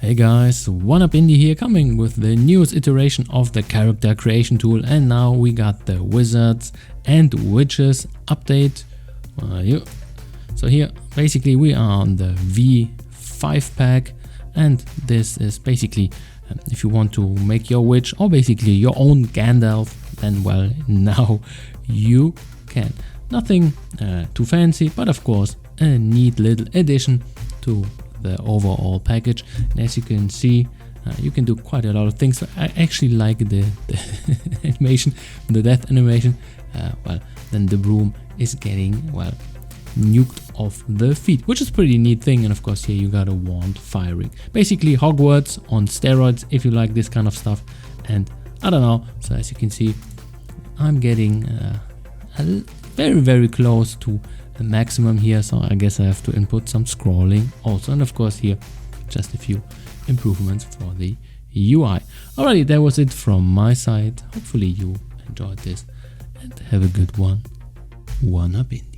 Hey guys, OneUpIndie here, coming with the newest iteration of the character creation tool, and now we got the wizards and witches update. So here basically we are on the V5 pack, and this is basically if you want to make your witch or basically your own Gandalf, then well, now you can. Nothing too fancy, but of course a neat little addition to the overall package. And as you can see, you can do quite a lot of things. So I actually like the animation, the death animation. Well, then the broom is getting, well, nuked off the feet, which is a pretty neat thing. And of course here you got a wand firing, basically Hogwarts on steroids if you like this kind of stuff. And I don't know, so as you can see, I'm getting very close to the maximum here, so I guess I have to input some scrolling also. And of course here just a few improvements for the UI. Alrighty, that was it from my side. Hopefully you enjoyed this and have a good one. OneUpIndie.